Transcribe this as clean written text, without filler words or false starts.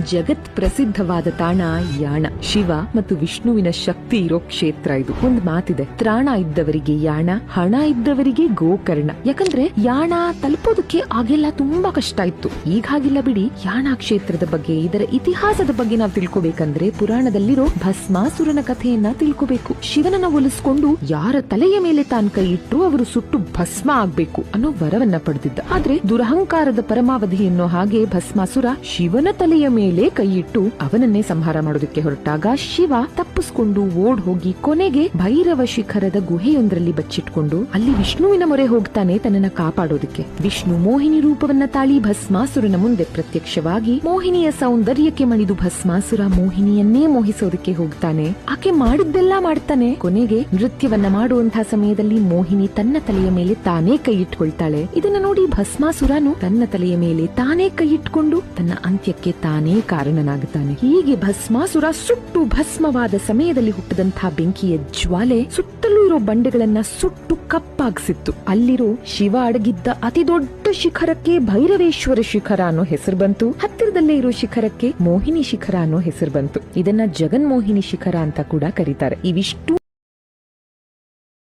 ಜಗತ್ ಪ್ರಸಿದ್ಧವಾದ ತಾಣ ಯಾಣ. ಶಿವ ಮತ್ತು ವಿಷ್ಣುವಿನ ಶಕ್ತಿ ಇರೋ ಕ್ಷೇತ್ರ ಇದು. ಒಂದು ಮಾತಿದೆ, ತ್ರಾಣ ಇದ್ದವರಿಗೆ ಯಾಣ, ಹಣ ಇದ್ದವರಿಗೆ ಗೋಕರ್ಣ. ಯಾಕಂದ್ರೆ ಯಾಣ ತಲುಪೋದಕ್ಕೆ ಆಗೆಲ್ಲ ತುಂಬಾ ಕಷ್ಟ ಇತ್ತು. ಈಗ ಹಾಗಿಲ್ಲ ಬಿಡಿ. ಯಾಣ ಕ್ಷೇತ್ರದ ಬಗ್ಗೆ, ಇದರ ಇತಿಹಾಸದ ಬಗ್ಗೆ ನಾವು ತಿಳ್ಕೊಬೇಕಂದ್ರೆ ಪುರಾಣದಲ್ಲಿರೋ ಭಸ್ಮಾಸುರನ ಕಥೆಯನ್ನ ತಿಳ್ಕೋಬೇಕು. ಶಿವನನ್ನ ಒಲಿಸ್ಕೊಂಡು ಯಾರ ತಲೆಯ ಮೇಲೆ ತಾನ್ ಕೈ ಇಟ್ಟು ಅವರು ಸುಟ್ಟು ಭಸ್ಮ ಆಗ್ಬೇಕು ಅನ್ನೋ ವರವನ್ನ ಪಡೆದಿದ್ದ. ಆದ್ರೆ ದುರಹಂಕಾರದ ಪರಮಾವಧಿ ಎನ್ನೋ ಹಾಗೆ ಭಸ್ಮಾಸುರ ಶಿವನ ತಲೆಯ ಮೇಲೆ ಕೈ ಇಟ್ಟು ಅವನನ್ನೇ ಸಂಹಾರ ಮಾಡೋದಕ್ಕೆ ಹೊರಟಾಗ ಶಿವ ತಪ್ಪಿಸ್ಕೊಂಡು ಓಡ್ ಹೋಗಿ ಕೊನೆಗೆ ಭೈರವ ಶಿಖರದ ಗುಹೆಯೊಂದರಲ್ಲಿ ಬಚ್ಚಿಟ್ಕೊಂಡು ಅಲ್ಲಿ ವಿಷ್ಣುವಿನ ಮೊರೆ ಹೋಗ್ತಾನೆ ತನ್ನನ್ನ ಕಾಪಾಡೋದಕ್ಕೆ. ವಿಷ್ಣು ಮೋಹಿನಿ ರೂಪವನ್ನ ತಾಳಿ ಭಸ್ಮಾಸುರನ ಮುಂದೆ ಪ್ರತ್ಯಕ್ಷವಾಗಿ ಮೋಹಿನಿಯ ಸೌಂದರ್ಯಕ್ಕೆ ಮಣಿದು ಭಸ್ಮಾಸುರ ಮೋಹಿನಿಯನ್ನೇ ಮೋಹಿಸೋದಕ್ಕೆ ಹೋಗ್ತಾನೆ. ಆಕೆ ಮಾಡಿದ್ದೆಲ್ಲ ಮಾಡ್ತಾನೆ. ಕೊನೆಗೆ ನೃತ್ಯವನ್ನ ಮಾಡುವಂತಹ ಸಮಯದಲ್ಲಿ ಮೋಹಿನಿ ತನ್ನ ತಲೆಯ ಮೇಲೆ ತಾನೇ ಕೈ ಇಟ್ಕೊಳ್ತಾಳೆ. ಇದನ್ನ ನೋಡಿ ಭಸ್ಮಾಸುರನು ತನ್ನ ತಲೆಯ ಮೇಲೆ ತಾನೇ ಕೈ ಇಟ್ಕೊಂಡು ತನ್ನ ಅಂತ್ಯಕ್ಕೆ ತಾನೇ ಕಾರಣನಾಗುತ್ತಾನೆ. ಹೀಗೆ ಭಸ್ಮಾಸುರ ಸುಟ್ಟು ಭಸ್ಮವಾದ ಸಮಯದಲ್ಲಿ ಹುಟ್ಟಿದಂತಹ ಬೆಂಕಿಯ ಜ್ವಾಲೆ ಸುತ್ತಲೂ ಇರೋ ಬಂಡೆಗಳನ್ನ ಸುಟ್ಟು ಕಪ್ಪಾಗಿಸಿತ್ತು. ಅಲ್ಲಿರೋ ಶಿವ ಅಡಗಿದ್ದ ಅತಿ ದೊಡ್ಡ ಶಿಖರಕ್ಕೆ ಭೈರವೇಶ್ವರ ಶಿಖರ ಅನ್ನೋ ಹೆಸರು ಬಂತು. ಹತ್ತಿರದಲ್ಲೇ ಇರೋ ಶಿಖರಕ್ಕೆ ಮೋಹಿನಿ ಶಿಖರ ಅನ್ನೋ ಹೆಸರು ಬಂತು. ಇದನ್ನ ಜಗನ್ಮೋಹಿನಿ ಶಿಖರ ಅಂತ ಕೂಡ ಕರೀತಾರೆ. ಇವಿಷ್ಟು